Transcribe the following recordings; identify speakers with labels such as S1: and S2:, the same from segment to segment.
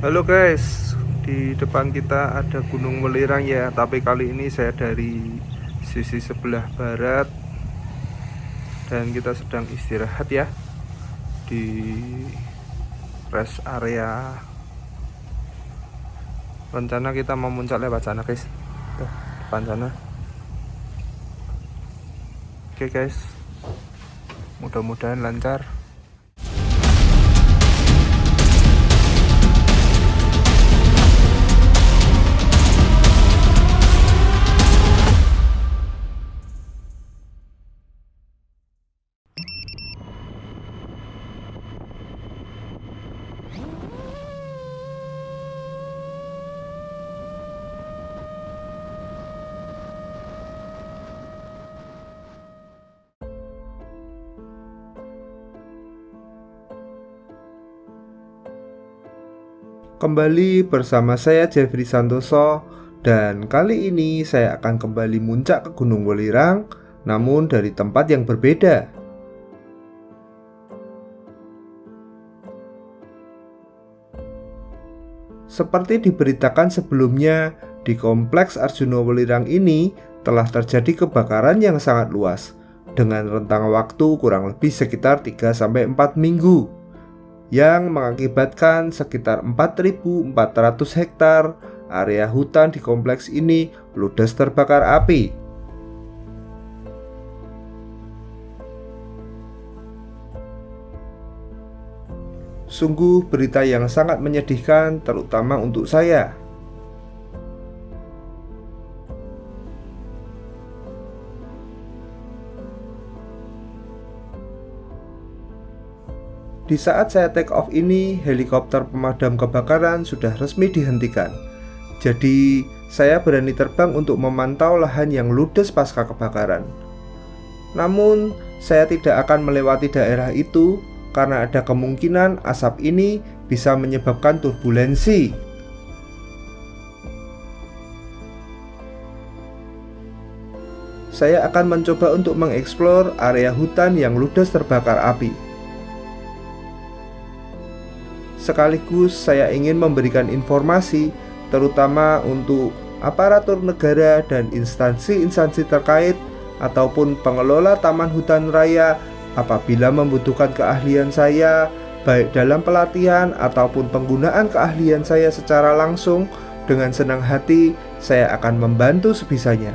S1: Halo guys, di depan kita ada Gunung Welirang ya, tapi kali ini saya dari sisi sebelah barat dan kita sedang istirahat ya di rest area. Rencana kita mau muncak lewat sana guys, tuh depan sana. Oke guys, mudah-mudahan lancar. Kembali bersama saya Jeffrey Santoso, dan kali ini saya akan kembali muncak ke Gunung Welirang, namun dari tempat yang berbeda. Seperti diberitakan sebelumnya, di kompleks Arjuna Welirang ini telah terjadi kebakaran yang sangat luas dengan rentang waktu kurang lebih sekitar 3-4 minggu yang mengakibatkan sekitar 4.400 hektar area hutan di kompleks ini ludes terbakar api. Sungguh berita yang sangat menyedihkan, terutama untuk saya. Di saat saya take off ini, helikopter pemadam kebakaran sudah resmi dihentikan. Jadi, saya berani terbang untuk memantau lahan yang ludes pasca kebakaran. Namun, saya tidak akan melewati daerah itu karena ada kemungkinan asap ini bisa menyebabkan turbulensi. Saya akan mencoba untuk mengeksplor area hutan yang ludes terbakar api. Sekaligus saya ingin memberikan informasi terutama untuk aparatur negara dan instansi-instansi terkait ataupun pengelola taman hutan raya apabila membutuhkan keahlian saya baik dalam pelatihan ataupun penggunaan keahlian saya secara langsung. Dengan senang hati saya akan membantu sebisanya.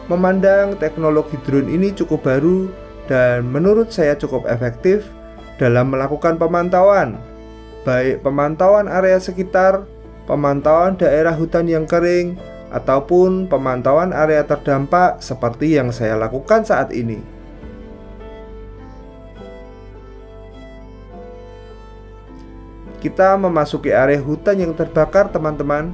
S1: Memandang teknologi drone ini cukup baru dan menurut saya cukup efektif dalam melakukan pemantauan, baik pemantauan area sekitar, pemantauan daerah hutan yang kering, ataupun pemantauan area terdampak seperti yang saya lakukan saat ini. Kita memasuki area hutan yang terbakar, teman-teman.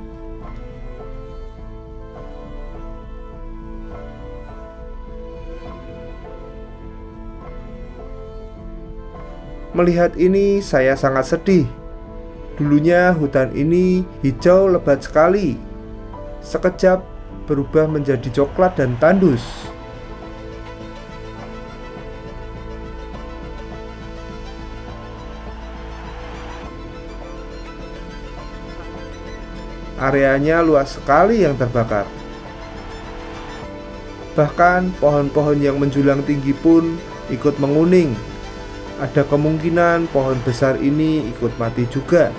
S1: Melihat ini saya sangat sedih. Dulunya hutan ini hijau lebat sekali. Sekejap berubah menjadi coklat dan tandus. Areanya luas sekali yang terbakar. Bahkan pohon-pohon yang menjulang tinggi pun ikut menguning. Ada kemungkinan pohon besar ini ikut mati juga.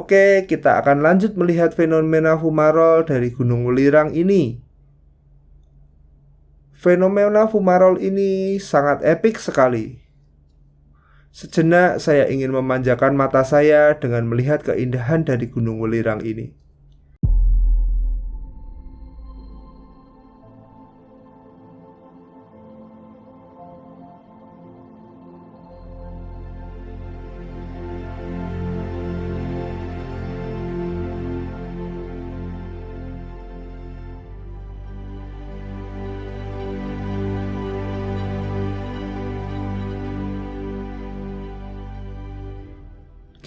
S1: Oke, kita akan lanjut melihat fenomena fumarol dari Gunung Welirang ini. Fenomena fumarol ini sangat epik sekali. Sejenak saya ingin memanjakan mata saya dengan melihat keindahan dari Gunung Welirang ini.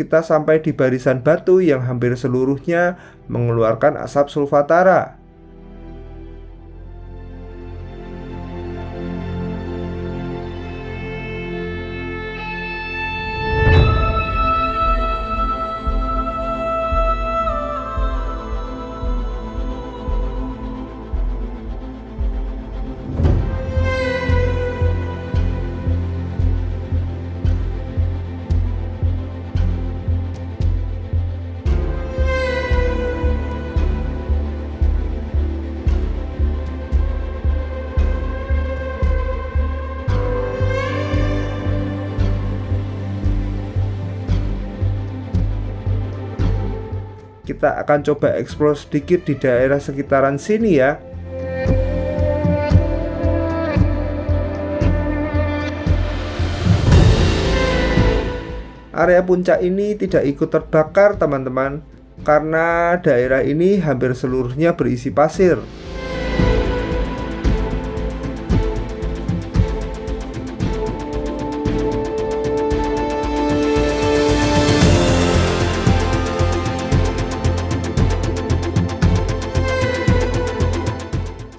S1: kita sampai di barisan batu yang hampir seluruhnya mengeluarkan asap sulfatara. Kita akan coba eksplor sedikit di daerah sekitaran sini ya. Area puncak ini tidak ikut terbakar teman-teman, karena daerah ini hampir seluruhnya berisi pasir.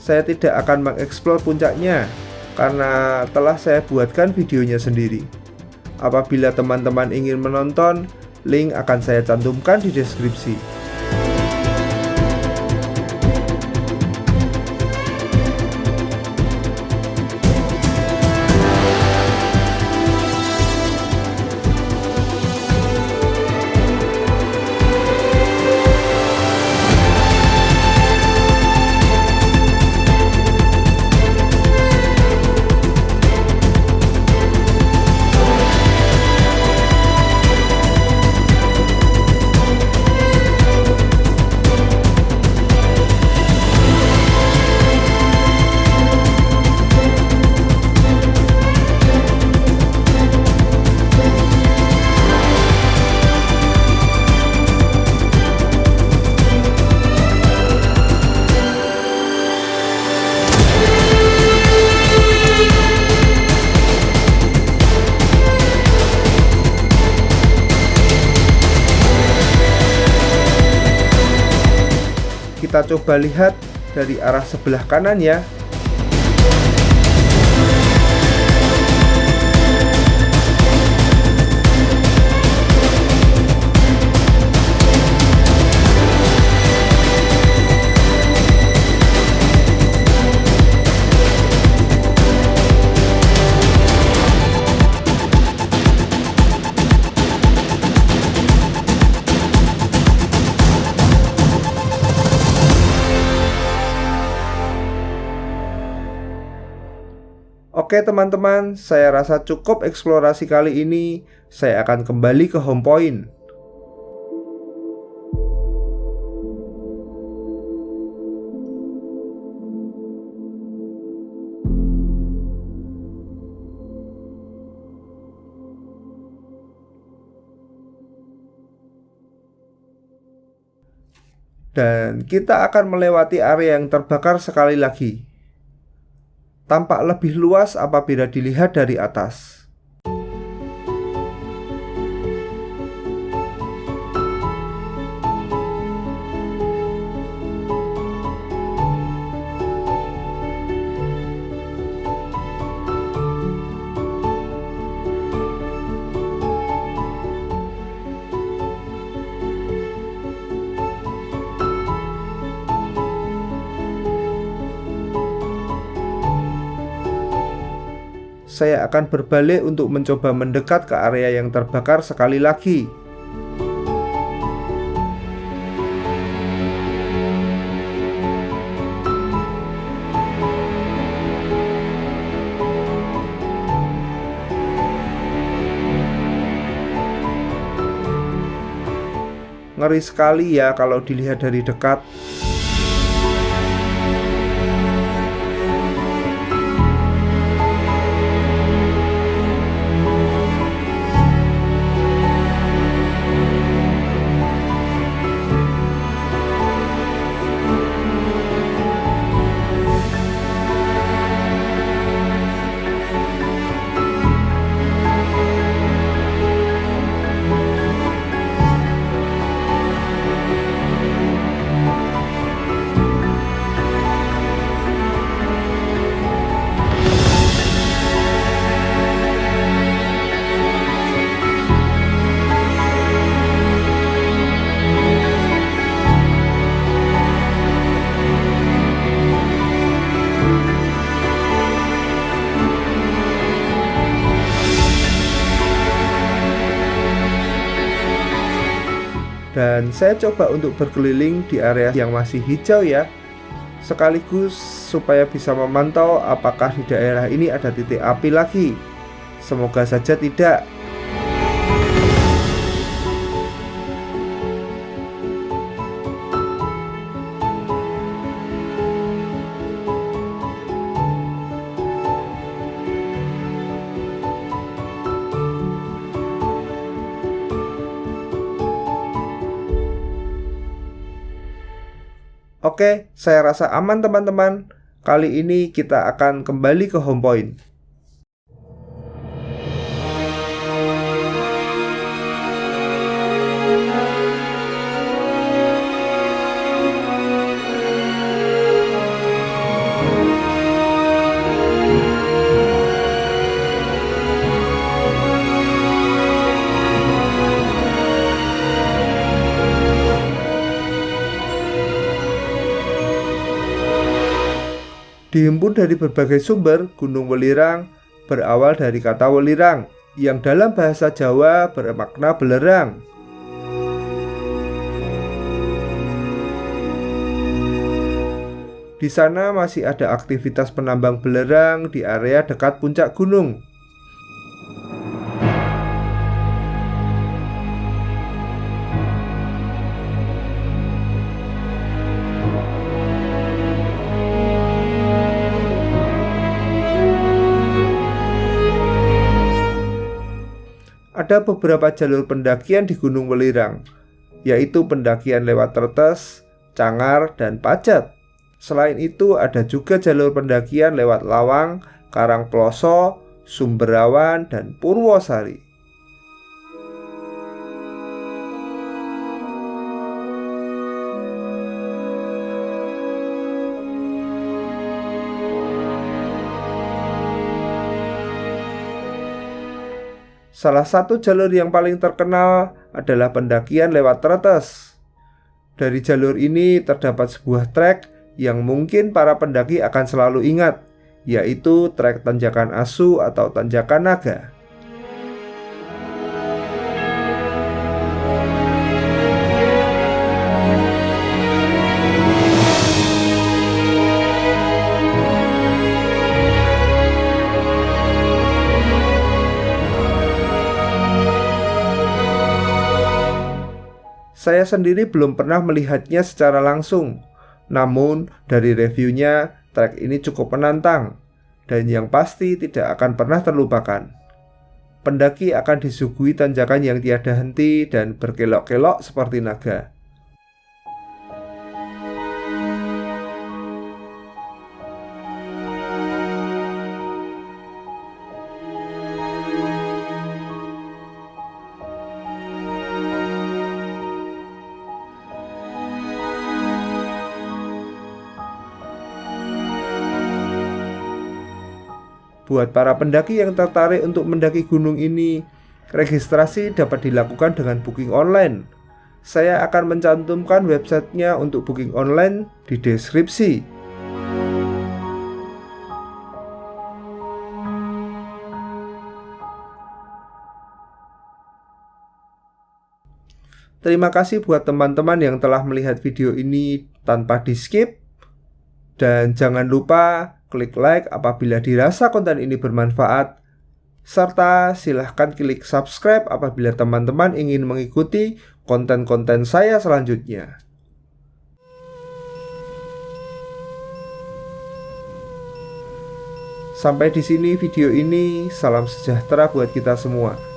S1: Saya tidak akan mengeksplor puncaknya karena telah saya buatkan videonya sendiri. Apabila teman-teman ingin menonton, link akan saya cantumkan di deskripsi. Kita coba lihat dari arah sebelah kanan ya. Oke teman-teman, saya rasa cukup eksplorasi kali ini. Saya akan kembali ke home point. Dan kita akan melewati area yang terbakar sekali lagi. Tampak lebih luas apabila dilihat dari atas. Saya akan berbalik untuk mencoba mendekat ke area yang terbakar sekali lagi. Ngeri sekali ya kalau dilihat dari dekat. Dan saya coba untuk berkeliling di area yang masih hijau ya, sekaligus supaya bisa memantau apakah di daerah ini ada titik api lagi. Semoga saja tidak. Oke, saya rasa aman teman-teman. Kali ini kita akan kembali ke home point. Dihimpun dari berbagai sumber, Gunung Welirang berawal dari kata welirang yang dalam bahasa Jawa bermakna belerang. Di sana masih ada aktivitas penambang belerang di area dekat puncak gunung. Ada beberapa jalur pendakian di Gunung Welirang, yaitu pendakian lewat Tretes, Cangar, dan Pacet. Selain itu ada juga jalur pendakian lewat Lawang, Karangploso, Sumberawan, dan Purwosari. Salah satu jalur yang paling terkenal adalah pendakian lewat Tretes. Dari jalur ini terdapat sebuah trek yang mungkin para pendaki akan selalu ingat, yaitu trek Tanjakan Asu atau Tanjakan Naga. Saya sendiri belum pernah melihatnya secara langsung, namun dari reviewnya, trek ini cukup menantang, dan yang pasti tidak akan pernah terlupakan. Pendaki akan disuguhi tanjakan yang tiada henti dan berkelok-kelok seperti naga. Buat para pendaki yang tertarik untuk mendaki gunung ini, registrasi dapat dilakukan dengan booking online. Saya akan mencantumkan websitenya untuk booking online di deskripsi. Terima kasih buat teman-teman yang telah melihat video ini tanpa di-skip. Dan jangan lupa klik like apabila dirasa konten ini bermanfaat, serta silahkan klik subscribe apabila teman-teman ingin mengikuti konten-konten saya selanjutnya. Sampai di sini video ini, salam sejahtera buat kita semua.